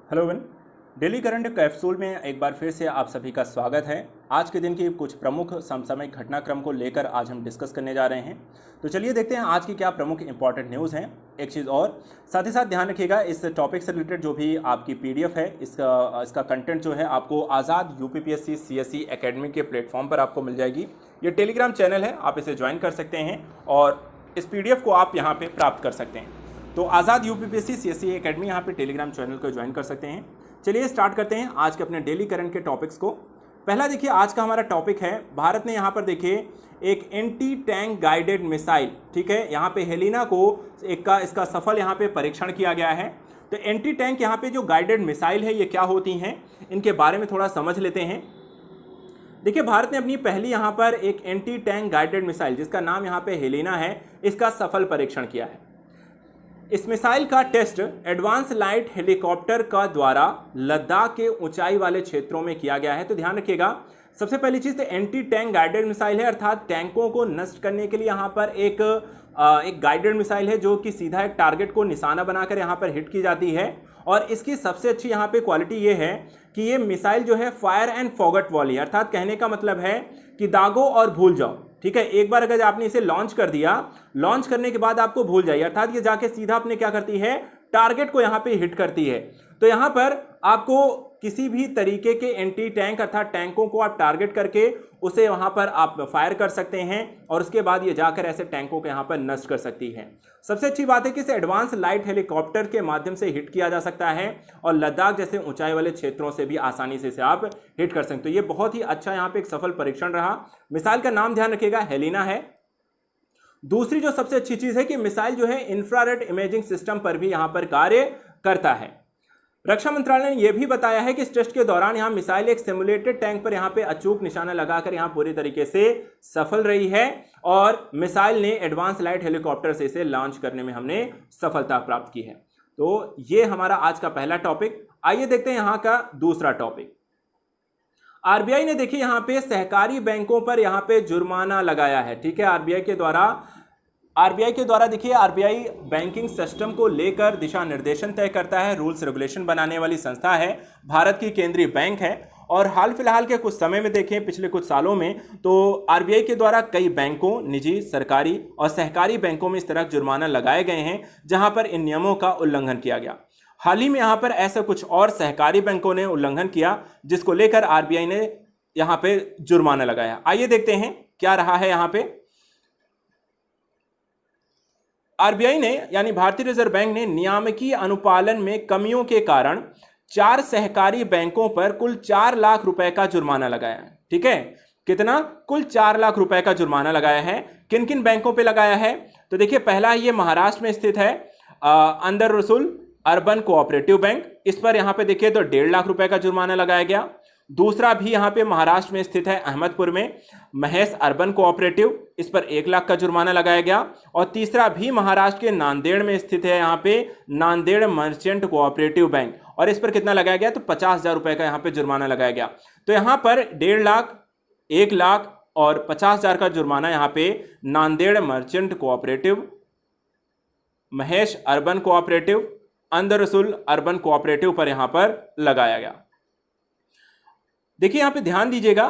Hello one. Daily current capsule में एक बार फिर से आप सभी का स्वागत है। आज के दिन की कुछ प्रमुख समसामयिक घटनाक्रम को लेकर आज हम डिस्कस करने जा रहे हैं। तो चलिए देखते हैं आज की क्या प्रमुख इंपॉर्टेंट न्यूज़ हैं। एक चीज़ और साथ ही साथ ध्यान रखिएगा, इस टॉपिक से रिलेटेड जो भी आपकी पीडीएफ है इसका कंटेंट जो है आपको आज़ाद यूपीपीएससी सीएससी एकेडमी के प्लेटफॉर्म पर आपको मिल जाएगी। ये टेलीग्राम चैनल है, आप इसे ज्वाइन कर सकते हैं और इस पीडीएफ को आप यहाँ पर प्राप्त कर सकते हैं। तो आज़ाद यूपीपीएससी सीएससी एकेडमी यहाँ पे टेलीग्राम चैनल को ज्वाइन कर सकते हैं। चलिए स्टार्ट करते हैं आज के अपने डेली करंट के टॉपिक्स को। पहला देखिए, आज का हमारा टॉपिक है, भारत ने यहाँ पर देखिए एक एंटी टैंक गाइडेड मिसाइल, ठीक है, यहाँ पे हेलिना को इसका सफल यहाँ पे परीक्षण किया गया है। तो एंटी टैंक यहाँ पे जो गाइडेड मिसाइल है ये क्या होती हैं, इनके बारे में थोड़ा समझ लेते हैं। देखिए, भारत ने अपनी पहली यहाँ पर एक एंटी टैंक गाइडेड मिसाइल जिसका नाम यहाँ पे हेलिना है, इसका सफल परीक्षण किया है। इस मिसाइल का टेस्ट एडवांस लाइट हेलीकॉप्टर का द्वारा लद्दाख के ऊंचाई वाले क्षेत्रों में किया गया है। तो ध्यान रखिएगा, सबसे पहली चीज़ तो एंटी टैंक गाइडेड मिसाइल है, अर्थात टैंकों को नष्ट करने के लिए यहाँ पर एक गाइडेड मिसाइल है जो कि सीधा एक टारगेट को निशाना बनाकर यहाँ पर हिट की जाती है। और इसकी सबसे अच्छी यहाँ पे क्वालिटी ये है कि ये मिसाइल जो है फायर एंड फॉगट वाली, अर्थात कहने का मतलब है कि दागो और भूल जाओ, ठीक है। एक बार अगर आपने इसे लॉन्च कर दिया, लॉन्च करने के बाद आपको भूल जाइए, अर्थात ये जाके सीधा अपने क्या करती है, टारगेट को यहाँ पे हिट करती है। तो यहाँ पर आपको किसी भी तरीके के एंटी टैंक अर्थात टैंकों को आप टारगेट करके उसे वहाँ पर आप फायर कर सकते हैं और उसके बाद ये जाकर ऐसे टैंकों को यहाँ पर नष्ट कर सकती है। सबसे अच्छी बात है कि इसे एडवांस लाइट हेलीकॉप्टर के माध्यम से हिट किया जा सकता है और लद्दाख जैसे ऊंचाई वाले क्षेत्रों से भी आसानी से इसे आप हिट कर सकते हो। ये बहुत ही अच्छा यहाँ पे एक सफल परीक्षण रहा। मिसाइल का नाम ध्यान रखिएगा, हेलिना है। दूसरी जो सबसे अच्छी चीज है कि मिसाइल जो है इंफ्रारेड इमेजिंग सिस्टम पर भी यहाँ पर कार्य करता है। रक्षा मंत्रालय ने यह भी बताया है कि इस टेस्ट के दौरान यहां मिसाइल एक सिमुलेटेड टैंक पर यहां पे अचूक निशाना लगाकर यहां पूरी तरीके से सफल रही है और मिसाइल ने एडवांस लाइट हेलीकॉप्टर से इसे लॉन्च करने में हमने सफलता प्राप्त की है। तो ये हमारा आज का पहला टॉपिक। आइए देखते हैं यहां का दूसरा टॉपिक। आरबीआई ने देखिए यहां पे सहकारी बैंकों पर यहां पे जुर्माना लगाया है, ठीक है। आरबीआई के द्वारा देखिए, आरबीआई बैंकिंग सिस्टम को लेकर दिशा निर्देशन तय करता है, रूल्स रेगुलेशन बनाने वाली संस्था है, भारत की केंद्रीय बैंक है। और हाल फिलहाल के कुछ समय में देखें, पिछले कुछ सालों में तो आरबीआई के द्वारा कई बैंकों, निजी, सरकारी और सहकारी बैंकों में इस तरह जुर्माना लगाए गए हैं जहां पर इन नियमों का उल्लंघन किया गया। हाल ही में यहां पर ऐसा कुछ और सहकारी बैंकों ने उल्लंघन किया जिसको लेकर आरबीआई ने यहां पे जुर्माना लगाया। आइए देखते हैं क्या रहा है। यहां पे आरबीआई ने यानी भारतीय रिजर्व बैंक ने नियामकीय अनुपालन में कमियों के कारण 4 सहकारी बैंकों पर कुल 4 लाख रुपए का जुर्माना लगाया है, ठीक है। कितना? कुल 4 लाख रुपए का जुर्माना लगाया है। किन किन बैंकों पे लगाया है? तो देखिए, पहला ये महाराष्ट्र में स्थित है अंदर रसूल अर्बन कोऑपरेटिव बैंक, इस पर यहां पे देखिए तो 1.5 लाख रुपए का जुर्माना लगाया गया। दूसरा भी यहां पे महाराष्ट्र में स्थित है अहमदपुर में महेश अर्बन कोऑपरेटिव, इस पर 1 लाख का जुर्माना लगाया गया। और तीसरा भी महाराष्ट्र के नांदेड़ में स्थित है यहाँ पे नांदेड़ मर्चेंट कोऑपरेटिव बैंक, और इस पर कितना लगाया गया? तो 50,000 रुपए का यहाँ पे जुर्माना लगाया गया। तो यहाँ पर 1.5 लाख, 1 लाख और 50,000 का जुर्माना यहाँ पे Nanded merchant cooperative, Mahesh urban cooperative, अंदर रसूल अर्बन कोऑपरेटिव पर यहाँ पर लगाया गया। देखिए, यहाँ पे ध्यान दीजिएगा,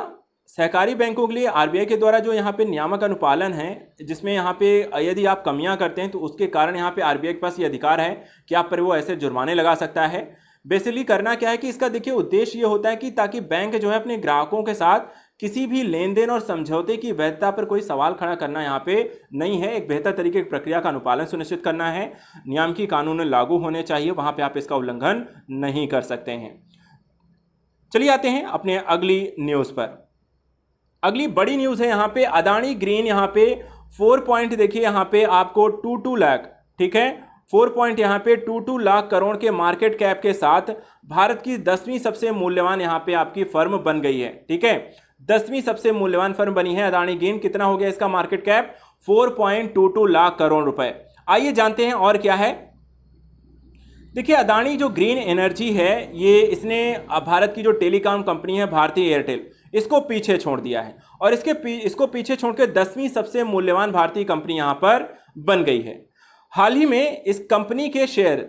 सहकारी बैंकों के लिए आरबीआई के द्वारा जो यहाँ पे नियामक अनुपालन है, जिसमें यहाँ पे यदि आप कमियां करते हैं तो उसके कारण यहाँ पे आरबीआई के पास ये अधिकार है कि आप पर वो ऐसे जुर्माने लगा सकता है। बेसिकली करना क्या है कि इसका देखिए उद्देश्य ये होता है कि ताकि बैंक जो है अपने ग्राहकों के साथ किसी भी लेन देन और समझौते की वैधता पर कोई सवाल खड़ा करना यहाँ पे नहीं है। एक बेहतर तरीके की प्रक्रिया का अनुपालन सुनिश्चित करना है, नियामकीय कानून लागू होने चाहिए, वहाँ पे आप इसका उल्लंघन नहीं कर सकते हैं। चलिए आते हैं अपने अगली न्यूज़ पर। अगली बड़ी न्यूज़ है यहाँ पे अदानी ग्रीन, यहाँ पे 4 पॉइंट देखिए यहाँ पे आपको 22 लाख, ठीक है, 4 पॉइंट यहाँ पे 22 लाख करोड़ के मार्केट कैप के साथ भारत की 10वीं सबसे मूल्यवान यहाँ पे आपकी फर्म बन गई है, ठीक है। 10वीं सबसे मूल्यवान फर्म बनी है अदानी ग्रीन। कितना हो गया इसका मार्केट कैप? 4.22 लाख करोड़ रुपए। आइए जानते हैं और क्या है। देखिए, अदानी जो ग्रीन एनर्जी है, ये इसने भारत की जो टेलीकॉम कंपनी है भारतीय एयरटेल, इसको पीछे छोड़ दिया है और इसको पीछे छोड़ के 10वीं सबसे मूल्यवान भारतीय कंपनी यहां पर बन गई है। हाल ही में इस कंपनी के शेयर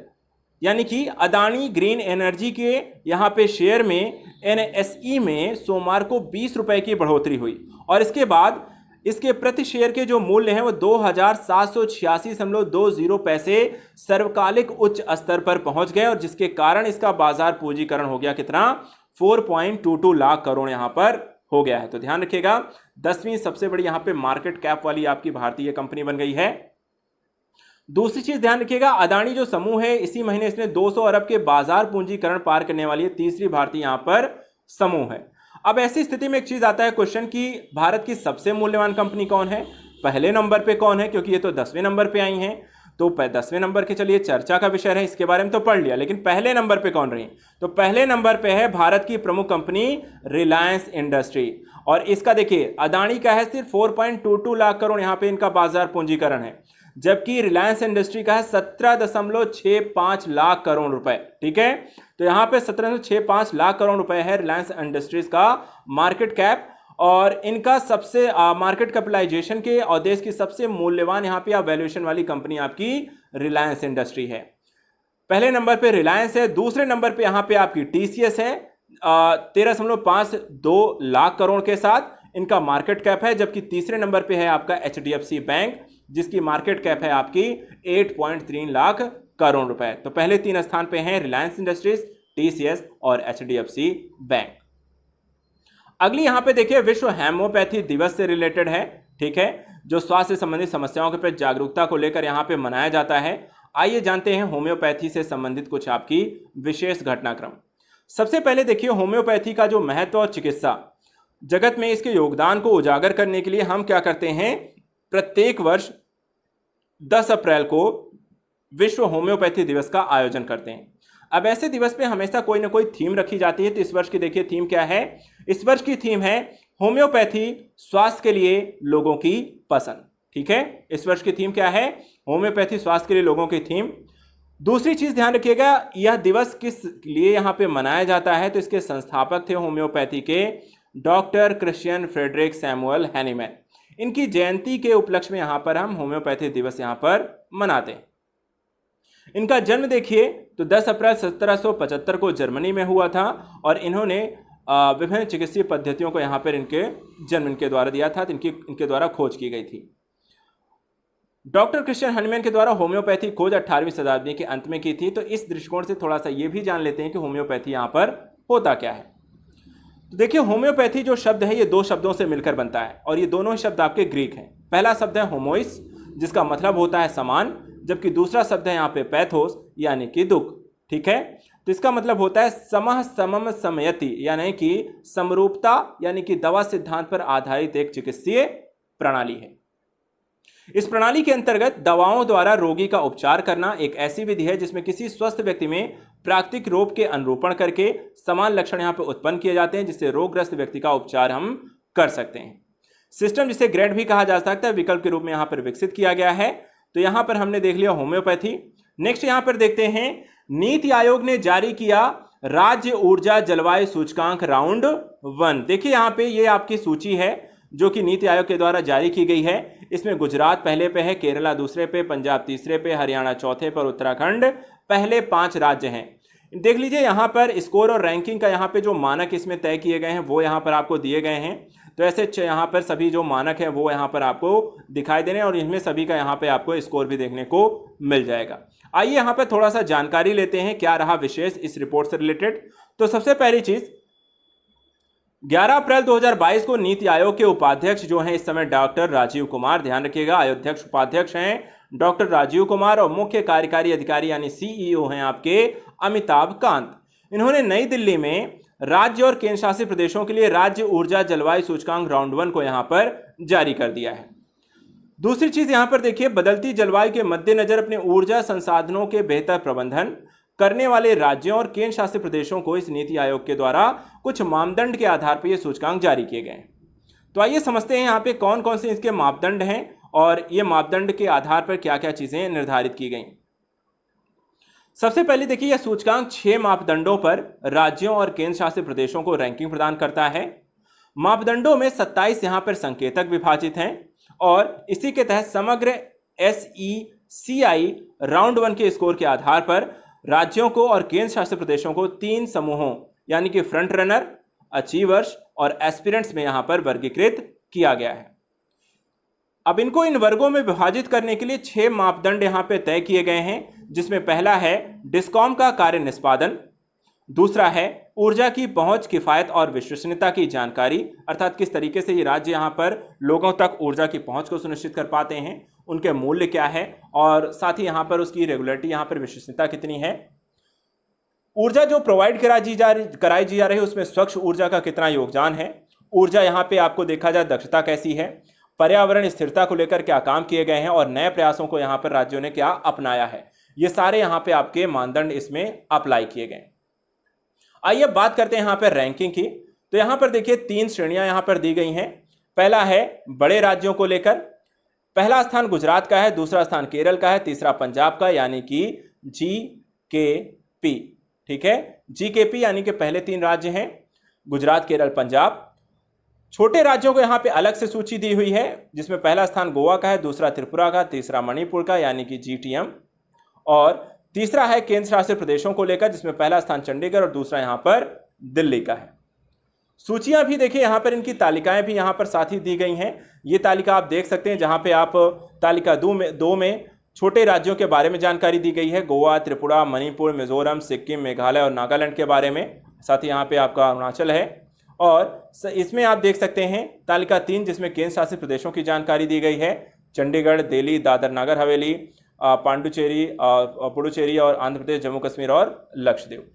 यानी कि अदानी ग्रीन एनर्जी के यहाँ पे शेयर में NSE में सोमवार को 20 रुपए की बढ़ोतरी हुई और इसके बाद इसके प्रति शेयर के जो मूल्य हैं वो 2786.20 पैसे सर्वकालिक उच्च स्तर पर पहुंच गए और जिसके कारण इसका बाजार पूंजीकरण हो गया कितना, 4.22 लाख करोड़ यहां पर हो गया है। तो ध्यान रखिएगा 10वीं सबसे बड़ी यहां पे मार्केट कैप वाली आपकी भारतीय कंपनी बन गई है। दूसरी चीज ध्यान रखिएगा, अदानी जो समूह है इसी महीने इसने 200 अरब के बाजार पूंजीकरण पार करने वाली तीसरी भारतीय यहां पर समूह है। अब ऐसी स्थिति में एक चीज आता है क्वेश्चन कि भारत की सबसे मूल्यवान कंपनी कौन है, पहले नंबर पे कौन है, क्योंकि ये तो 10वें नंबर पे आई हैं। तो 10वें नंबर के चलिए चर्चा का विषय है, इसके बारे में तो पढ़ लिया, लेकिन पहले नंबर पे कौन रही, तो पहले नंबर पे है भारत की प्रमुख कंपनी रिलायंस इंडस्ट्री और इसका देखिए अदानी का है सिर्फ 4.22 लाख करोड़ यहां पे इनका बाजार पूंजीकरण है, जबकि रिलायंस इंडस्ट्री का है 17.65 लाख करोड़ रुपए। ठीक है, तो यहां पे 17.65 लाख करोड़ रुपए है रिलायंस इंडस्ट्रीज का मार्केट कैप और इनका सबसे मार्केट कैपिटलाइजेशन के और देश की सबसे मूल्यवान यहां पे वैल्यूएशन वाली कंपनी आपकी रिलायंस इंडस्ट्री है। पहले नंबर पे रिलायंस है, दूसरे नंबर पे यहां पे आपकी TCS है 13.52 लाख करोड़ के साथ इनका मार्केट कैप है, जबकि तीसरे नंबर पे है आपका HDFC बैंक जिसकी मार्केट कैप है आपकी 8.3 लाख करोड़ रुपए। तो पहले 3 स्थान पे हैं रिलायंस इंडस्ट्रीज, TCS और HDFC बैंक। अगली यहां पे देखिए विश्व होम्योपैथी दिवस से रिलेटेड है। ठीक है, जो स्वास्थ्य से संबंधित समस्याओं के प्रति जागरूकता को लेकर यहां पे मनाया जाता है। आइए जानते हैं होम्योपैथी से संबंधित कुछ आपकी विशेष घटनाक्रम। सबसे पहले देखिए होम्योपैथी का जो महत्व और चिकित्सा जगत में इसके योगदान को उजागर करने के लिए हम क्या करते हैं, प्रत्येक वर्ष 10 अप्रैल को विश्व होम्योपैथी दिवस का आयोजन करते हैं। अब ऐसे दिवस पे हमेशा कोई ना कोई थीम रखी जाती है, तो इस वर्ष की देखिए थीम क्या है, इस वर्ष की थीम है होम्योपैथी स्वास्थ्य के लिए लोगों की पसंद। ठीक है, इस वर्ष की थीम क्या है, होम्योपैथी स्वास्थ्य के लिए लोगों की थीम। दूसरी चीज ध्यान रखिएगा, यह दिवस किस लिए यहां पे मनाया जाता है, तो इसके संस्थापक थे होम्योपैथी के doctor Christian Friedrich Samuel Hahnemann. इनकी जयंती के उपलक्ष्य में यहां पर हम होम्योपैथी दिवस यहां पर मनाते हैं। इनका जन्म देखिए तो 10 अप्रैल 1775 को जर्मनी में हुआ था और इन्होंने विभिन्न चिकित्सीय पद्धतियों को यहां पर इनके जन्म इनके द्वारा दिया था, इनके द्वारा खोज की गई थी। डॉक्टर क्रिश्चियन हैनीमैन के द्वारा होम्योपैथी खोज 18वीं शताब्दी के अंत में की थी। तो इस दृष्टिकोण से थोड़ा सा ये भी जान लेते हैं कि होम्योपैथी यहां पर होता क्या है। तो देखिए होम्योपैथी जो शब्द है ये 2 शब्दों से मिलकर बनता है और ये दोनों ही शब्द आपके ग्रीक हैं। पहला शब्द है होमोइस जिसका मतलब होता है समान, जबकि दूसरा शब्द है यहाँ पे पैथोस यानी कि दुख। ठीक है, तो इसका मतलब होता है समः समम समयति यानी कि समरूपता, यानी कि दवा सिद्धांत पर आधारित एक चिकित्सीय प्रणाली है। इस प्रणाली के अंतर्गत दवाओं द्वारा रोगी का उपचार करना एक ऐसी विधि है जिसमें किसी स्वस्थ व्यक्ति में प्राकृतिक रोग के अनुरूपण करके समान लक्षण यहां पर उत्पन्न किए जाते हैं, जिससे रोगग्रस्त व्यक्ति का उपचार हम कर सकते हैं। सिस्टम जिसे ग्रेड भी कहा जा सकता है विकल्प के रूप में यहां पर विकसित किया गया है। तो यहां पर हमने देख लिया होम्योपैथी। नेक्स्ट यहां पर देखते हैं नीति आयोग ने जारी किया राज्य ऊर्जा जलवायु सूचकांक राउंड 1। देखिए यहां पे ये आपकी सूची है जो कि नीति आयोग के द्वारा जारी की गई है। इसमें गुजरात पहले पे है, केरला दूसरे पे, पंजाब तीसरे पे, हरियाणा चौथे पर, उत्तराखंड पहले 5 राज्य हैं। देख लीजिए यहाँ पर स्कोर और रैंकिंग का यहाँ पे जो मानक इसमें तय किए गए हैं वो यहाँ पर आपको दिए गए हैं। तो ऐसे यहाँ पर सभी जो मानक है वो यहाँ पर आपको दिखाई दे रहे हैं और इनमें सभी का यहाँ पे आपको स्कोर भी देखने को मिल जाएगा। आइए यहाँ पर थोड़ा सा जानकारी लेते हैं क्या रहा विशेष इस रिपोर्ट से रिलेटेड। तो सबसे पहली चीज 11 अप्रैल 2022 को नीति आयोग के उपाध्यक्ष जो हैं इस समय डॉक्टर राजीव कुमार, ध्यान रखिएगा अध्यक्ष उपाध्यक्ष हैं डॉक्टर राजीव कुमार और मुख्य कार्यकारी अधिकारी यानी CEO हैं आपके अमिताभ कांत। इन्होंने नई दिल्ली में राज्य और केंद्र शासित प्रदेशों के लिए राज्य ऊर्जा जलवायु सूचकांक राउंड 1 को यहां पर जारी कर दिया है। दूसरी चीज यहां पर देखिए बदलती जलवायु के मद्देनजर अपने ऊर्जा संसाधनों के बेहतर प्रबंधन करने वाले राज्यों और केंद्र शासित प्रदेशों को इस नीति आयोग के द्वारा कुछ मापदंड के आधार पर यह सूचकांक जारी किए गए। तो आइए समझते हैं यहाँ पे कौन कौन से इसके मापदंड हैं और ये मापदंड के आधार पर क्या क्या चीजें निर्धारित की गई। सबसे पहले देखिए यह सूचकांक 6 मापदंडों पर राज्यों और केंद्र शासित प्रदेशों को रैंकिंग प्रदान करता है। मापदंडों में 27 यहां पर संकेतक विभाजित हैं और इसी के तहत समग्र SECI राउंड 1 के स्कोर के आधार पर राज्यों को और केंद्र शासित प्रदेशों को 3 समूहों यानी कि फ्रंट रनर, अचीवर्स और एस्पिरेंट्स में यहां पर वर्गीकृत किया गया है। अब इनको इन वर्गों में विभाजित करने के लिए 6 मापदंड यहां पे तय किए गए हैं, जिसमें पहला है डिस्कॉम का कार्य निष्पादन, दूसरा है ऊर्जा की पहुंच, किफायत और विश्वसनीयता की जानकारी, अर्थात किस तरीके से ये राज्य यहां पर लोगों तक ऊर्जा की पहुंच को सुनिश्चित कर पाते हैं, उनके मूल्य क्या है और साथ ही यहां पर उसकी रेगुलरिटी, यहां पर विश्वसनीयता कितनी है। ऊर्जा जो प्रोवाइड कराई जा रही है उसमें स्वच्छ ऊर्जा का कितना योगदान है, ऊर्जा यहां पे आपको देखा जाए दक्षता कैसी है, पर्यावरण स्थिरता को लेकर क्या काम किए गए हैं और नए प्रयासों को यहां पर राज्यों ने क्या अपनाया है। ये सारे यहां पे आपके मानदंड इसमें अप्लाई किए गए। आइए बात करते हैं यहां पर रैंकिंग की। तो यहां पर देखिए 3 श्रेणियां यहां पर दी गई हैं। पहला है बड़े राज्यों को लेकर, पहला स्थान गुजरात का है, दूसरा स्थान केरल का है, तीसरा पंजाब का यानी कि GKP। ठीक है, GKP यानी कि पहले 3 राज्य हैं गुजरात, केरल, पंजाब। छोटे राज्यों को यहां पे अलग से सूची दी हुई है, जिसमें पहला स्थान गोवा का है, दूसरा त्रिपुरा का, तीसरा मणिपुर का यानी कि GTM और तीसरा है केंद्र शासित प्रदेशों को लेकर, जिसमें पहला स्थान चंडीगढ़ और दूसरा यहां पर दिल्ली का है। सूचियां भी देखिए यहां पर, इनकी तालिकाएं भी यहां पर साथ ही दी गई हैं। ये तालिका आप देख सकते हैं, जहां पे आप तालिका 2 में छोटे राज्यों के बारे में जानकारी दी गई है, गोवा, त्रिपुरा, मणिपुर, मिजोरम, सिक्किम, मेघालय और नागालैंड के बारे में। साथ ही यहाँ पे आपका अरुणाचल है। और इसमें आप देख सकते हैं तालिका 3, जिसमें केंद्र शासित प्रदेशों की जानकारी दी गई है, चंडीगढ़, दिल्ली, दादर नगर हवेली, पुडुचेरी और आंध्र प्रदेश, जम्मू कश्मीर और लक्षद्वीप।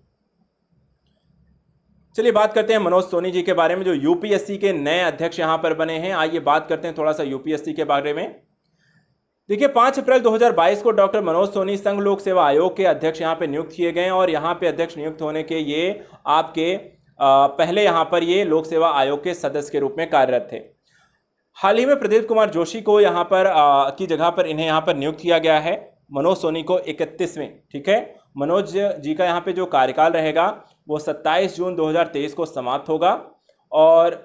चलिए बात करते हैं मनोज सोनी जी के बारे में, जो यूपीएससी के नए अध्यक्ष यहां पर बने हैं। आइए बात करते हैं थोड़ा सा यूपीएससी के बारे में। देखिए 5 अप्रैल 2022 को डॉक्टर मनोज सोनी संघ लोक सेवा आयोग के अध्यक्ष यहां पे नियुक्त किए गए और यहां पे अध्यक्ष नियुक्त होने के ये आपके पहले यहां पर ये लोक सेवा आयोग के सदस्य के रूप में कार्यरत थे। हाल ही में प्रदीप कुमार जोशी को यहां पर की जगह पर इन्हें यहां पर नियुक्त किया गया है, मनोज सोनी को 31वें। ठीक है, मनोज जी का यहां पे जो कार्यकाल रहेगा वो 27 जून 2023 को समाप्त होगा। और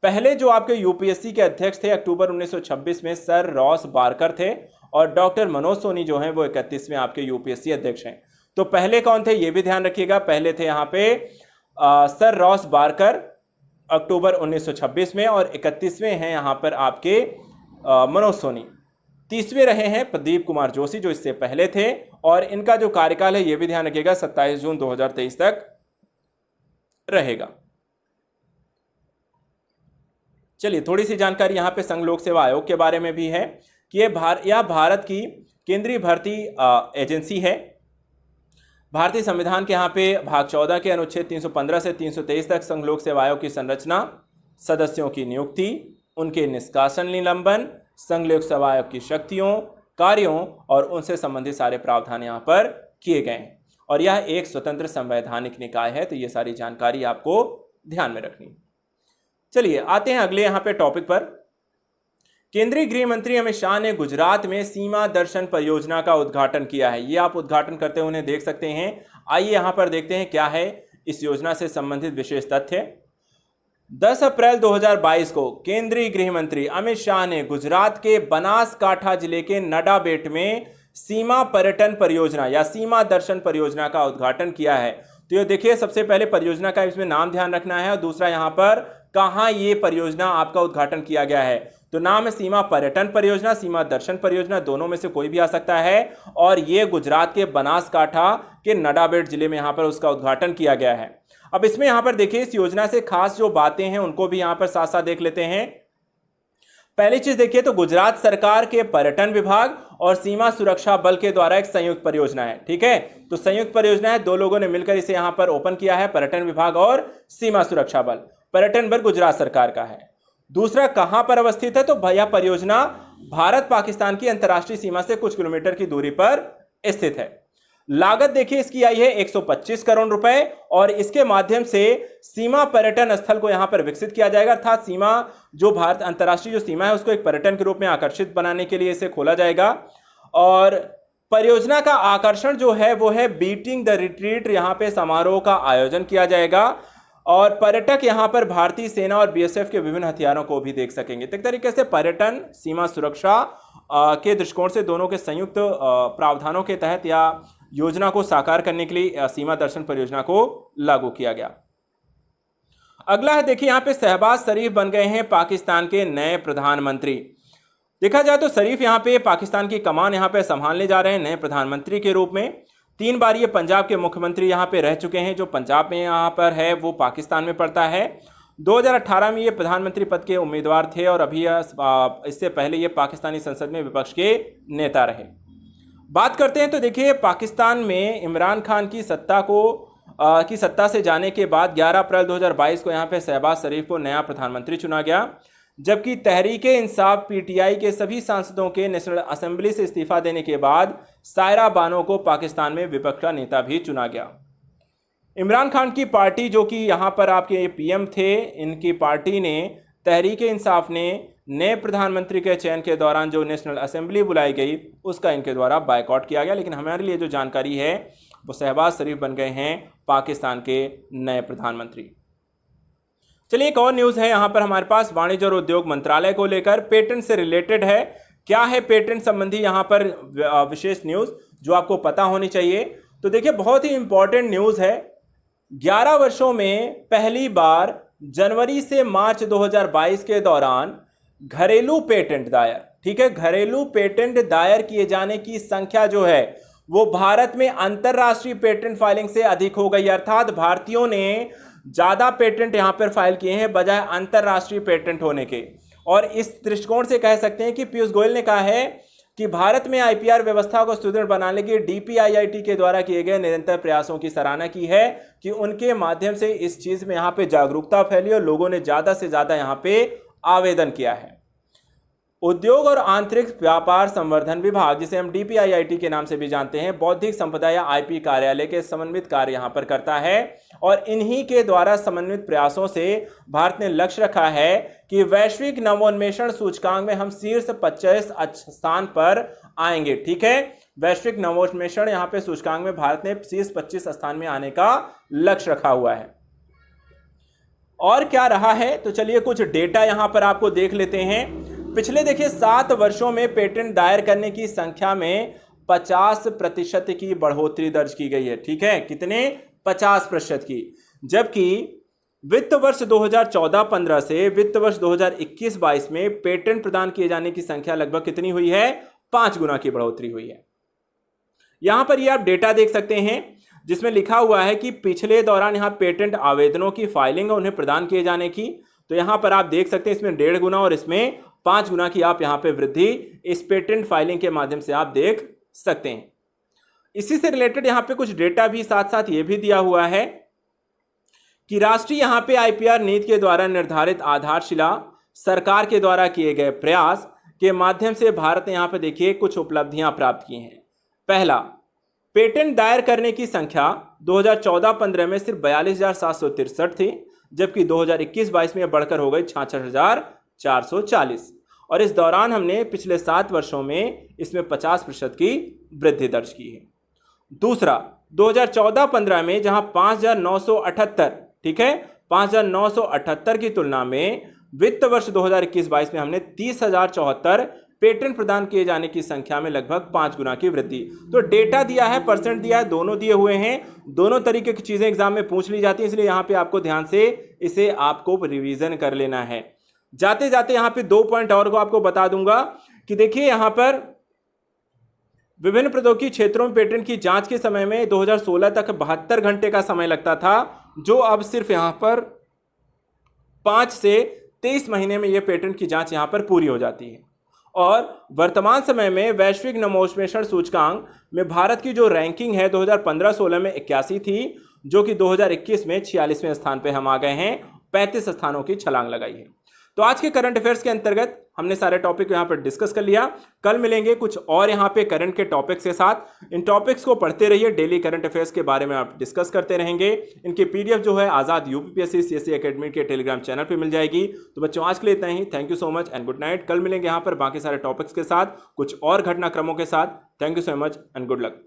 पहले जो आपके यूपीएससी के अध्यक्ष थे अक्टूबर 1926 में सर रॉस बारकर थे और डॉक्टर मनोज सोनी जो हैं वो 31वें आपके यूपीएससी अध्यक्ष हैं। तो पहले कौन थे ये भी ध्यान रखिएगा, पहले थे यहाँ पे सर रॉस बारकर अक्टूबर 1926 में और 31वें हैं यहाँ पर आपके मनोज सोनी। 30वें रहे हैं प्रदीप कुमार जोशी जो इससे पहले थे और इनका जो कार्यकाल है ये भी ध्यान रखिएगा 27 जून 2023 तक रहेगा। चलिए थोड़ी सी जानकारी यहाँ पे संघ लोक सेवा आयोग के बारे में भी है कि यह भारत की केंद्रीय भर्ती एजेंसी है। भारतीय संविधान के यहाँ पे भाग 14 के अनुच्छेद 315 से 323 तक संघ लोक सेवा आयोग की संरचना, सदस्यों की नियुक्ति, उनके निष्कासन निलंबन, संघ लोक सेवा आयोग की शक्तियों, कार्यों और उनसे संबंधित सारे प्रावधान यहाँ पर किए गए हैं और यह एक स्वतंत्र संवैधानिक निकाय है। तो ये सारी जानकारी आपको ध्यान में रखनी है। चलिए आते हैं अगले यहाँ पे टॉपिक पर। केंद्रीय गृह मंत्री अमित शाह ने गुजरात में सीमा दर्शन परियोजना का उद्घाटन किया है। ये आप उद्घाटन करते हुए देख सकते हैं। आइए यहाँ पर देखते हैं क्या है इस योजना से संबंधित विशेष तथ्य। 10 अप्रैल 2022 को केंद्रीय गृह मंत्री अमित शाह ने गुजरात के बनासकांठा जिले के नडाबेट में सीमा पर्यटन परियोजना या सीमा दर्शन परियोजना का उद्घाटन किया है। तो ये देखिए, सबसे पहले परियोजना का इसमें नाम ध्यान रखना है और दूसरा यहाँ पर कहाँ ये परियोजना आपका उद्घाटन किया गया है। तो नाम है सीमा पर्यटन परियोजना, सीमा दर्शन परियोजना, दोनों में से कोई भी आ सकता है और ये गुजरात के बनासकांठा के नडाबेट जिले में यहाँ पर उसका उद्घाटन किया गया है। अब इसमें यहाँ पर देखिए इस योजना से खास जो बातें हैं उनको भी यहाँ पर साथ साथ देख लेते हैं। पहली चीज देखिए तो गुजरात सरकार के पर्यटन विभाग और सीमा सुरक्षा बल के द्वारा एक संयुक्त परियोजना है। ठीक है, तो संयुक्त परियोजना है, 2 लोगों ने मिलकर इसे यहां पर ओपन किया है, पर्यटन विभाग और सीमा सुरक्षा बल। पर्यटन बल गुजरात सरकार का है। दूसरा कहां पर अवस्थित है, तो भैया परियोजना भारत पाकिस्तान की अंतरराष्ट्रीय सीमा से कुछ किलोमीटर की दूरी पर स्थित है। लागत देखिए इसकी आई है 125 करोड़ रुपए और इसके माध्यम से सीमा पर्यटन स्थल को यहां पर विकसित किया जाएगा, अर्थात सीमा जो भारत अंतरराष्ट्रीय जो सीमा है उसको एक पर्यटन के रूप में आकर्षित बनाने के लिए इसे खोला जाएगा। और परियोजना का आकर्षण जो है वो है बीटिंग द रिट्रीट, यहां पे समारोह का आयोजन किया जाएगा और पर्यटक यहां पर भारतीय सेना और बीएसएफ के विभिन्न हथियारों को भी देख सकेंगे। तो एक तरीके से पर्यटन सीमा सुरक्षा के दृष्टिकोण से दोनों के संयुक्त प्रावधानों के तहत या योजना को साकार करने के लिए सीमा दर्शन परियोजना को लागू किया गया। अगला है देखिए यहाँ पे शहबाज शरीफ बन गए हैं पाकिस्तान के नए प्रधानमंत्री। देखा जाए तो शरीफ यहाँ पे पाकिस्तान की कमान यहाँ पे संभालने जा रहे हैं नए प्रधानमंत्री के रूप में। 3 बार ये पंजाब के मुख्यमंत्री यहाँ पे रह चुके हैं। जो पंजाब में यहाँ पर है वो पाकिस्तान में पड़ता है। 2018 में ये प्रधानमंत्री पद के उम्मीदवार थे और अभी इससे पहले ये पाकिस्तानी संसद में विपक्ष के नेता रहे। बात करते हैं तो देखिए पाकिस्तान में इमरान खान की सत्ता से जाने के बाद 11 अप्रैल 2022 को यहाँ पे शहबाज शरीफ को नया प्रधानमंत्री चुना गया, जबकि तहरीके इंसाफ पीटीआई के सभी सांसदों के नेशनल असेंबली से इस्तीफा देने के बाद सायरा बानो को पाकिस्तान में विपक्ष का नेता भी चुना गया। इमरान खान की पार्टी जो कि यहाँ पर आपके पीएम थे, इनकी पार्टी ने तहरीके इंसाफ ने नए प्रधानमंत्री के चयन के दौरान जो नेशनल असेंबली बुलाई गई उसका इनके द्वारा बायकॉट किया गया। लेकिन हमारे लिए जो जानकारी है वो शहबाज शरीफ बन गए हैं पाकिस्तान के नए प्रधानमंत्री। चलिए एक और न्यूज़ है यहाँ पर हमारे पास वाणिज्य और उद्योग मंत्रालय को लेकर, पेटेंट से रिलेटेड है। क्या है पेटेंट संबंधी यहाँ पर विशेष न्यूज़ जो आपको पता होनी चाहिए? तो देखिए बहुत ही इंपॉर्टेंट न्यूज़ है। 11 वर्षों में पहली बार जनवरी से मार्च 2022 के दौरान घरेलू पेटेंट दायर, ठीक है, घरेलू पेटेंट दायर किए जाने की संख्या जो है वो भारत में अंतरराष्ट्रीय पेटेंट फाइलिंग से अधिक हो गई। अर्थात भारतीयों ने ज्यादा पेटेंट यहां पर फाइल किए हैं बजाय अंतरराष्ट्रीय पेटेंट होने के। और इस दृष्टिकोण से कह सकते हैं कि पीयूष गोयल ने कहा है कि भारत में आईपीआर व्यवस्था को सुदृढ़ बनाने के डीपीआईआईटी के द्वारा किए गए निरंतर प्रयासों की सराहना की है कि उनके माध्यम से इस चीज में यहाँ पे जागरूकता फैली और लोगों ने ज्यादा से ज्यादा यहाँ पे आवेदन किया है। उद्योग और आंतरिक व्यापार संवर्धन विभाग, जिसे हम डीपीआईआईटी के नाम से भी जानते हैं, बौद्धिक संपदा या आईपी कार्यालय के समन्वित कार्य यहां पर करता है और इन्हीं के द्वारा समन्वित प्रयासों से भारत ने लक्ष्य रखा है कि वैश्विक नवोन्मेषण सूचकांक में हम शीर्ष 25 स्थान पर आएंगे। ठीक है, वैश्विक नवोन्मेषण यहां पे सूचकांक में भारत ने शीर्ष 25 स्थान में आने का लक्ष्य रखा हुआ है। और क्या रहा है तो चलिए कुछ डेटा यहां पर आपको देख लेते हैं। पिछले देखिए 7 वर्षों में पेटेंट दायर करने की संख्या में 50% की बढ़ोतरी दर्ज की गई है। ठीक है, कितने? 50% की। जबकि वित्त वर्ष 2014-15 से वित्त वर्ष 2021-22 में पेटेंट प्रदान किए जाने की संख्या लगभग कितनी हुई है? 5 गुना की बढ़ोतरी हुई है। यहां पर ये आप डेटा देख सकते हैं जिसमें लिखा हुआ है कि पिछले दौरान यहां पेटेंट आवेदनों की फाइलिंग और उन्हें प्रदान किए जाने की, तो यहां पर आप देख सकते हैं इसमें 1.5 गुना और इसमें 5 गुना की आप यहां पे वृद्धि इस पेटेंट फाइलिंग के माध्यम से आप देख सकते हैं। इसी से रिलेटेड यहां पे कुछ डेटा भी साथ साथ ये भी दिया हुआ है कि राष्ट्रीय यहां पे आईपीआर नीति के द्वारा निर्धारित आधारशिला, सरकार के द्वारा किए गए प्रयास के माध्यम से भारत ने यहां पे देखिए कुछ उपलब्धियां प्राप्त की हैं। पहला, पेटेंट दायर करने की संख्या 2014-15 में सिर्फ 42,763 थी, जबकि 2021-22 में बढ़कर हो गई 66,440 और इस दौरान हमने पिछले 7 वर्षों में इसमें 50% की वृद्धि दर्ज की है। दूसरा, 2014-15 में जहां 5,978, ठीक है, 5,978 की तुलना में वित्त वर्ष 2021-22 में हमने 30,074 पेटेंट प्रदान किए जाने की संख्या में लगभग 5 गुना की वृद्धि। तो डेटा दिया है, परसेंट दिया है, दोनों दिए हुए हैं। दोनों तरीके की चीजें एग्जाम में पूछ ली जाती है, इसलिए यहां पे आपको ध्यान से इसे आपको रिवीजन कर लेना है। जाते जाते यहां पे 2 पॉइंट और को आपको बता दूंगा कि देखिए यहां पर विभिन्न प्रौद्योगिकी क्षेत्रों में पेटेंट की जांच के समय में 2016 तक 72 घंटे का समय लगता था, जो अब सिर्फ यहां पर 5 से 23 महीने में यह पेटेंट की जांच यहां पर पूरी हो जाती है। और वर्तमान समय में वैश्विक नवोन्मेषण सूचकांक में भारत की जो रैंकिंग है 2015-16 में 81 थी, जो कि 2021 में 46वें स्थान पे हम आ गए हैं, 35 स्थानों की छलांग लगाई है। तो आज के करंट अफेयर्स के अंतर्गत हमने सारे टॉपिक यहाँ पर डिस्कस कर लिया। कल मिलेंगे कुछ और यहाँ पे करंट के टॉपिक्स के साथ। इन टॉपिक्स को पढ़ते रहिए, डेली करंट अफेयर्स के बारे में आप डिस्कस करते रहेंगे। इनकी पीडीएफ जो है आज़ाद यूपीपीएससी सीएससी एकेडमी के टेलीग्राम चैनल पे मिल जाएगी। तो बच्चों आज के लिए इतना ही। Thank you so much and good night. कल मिलेंगे यहाँ पर बाकी सारे टॉपिक्स के साथ, कुछ और घटनाक्रमों के साथ। Thank you so much and good luck.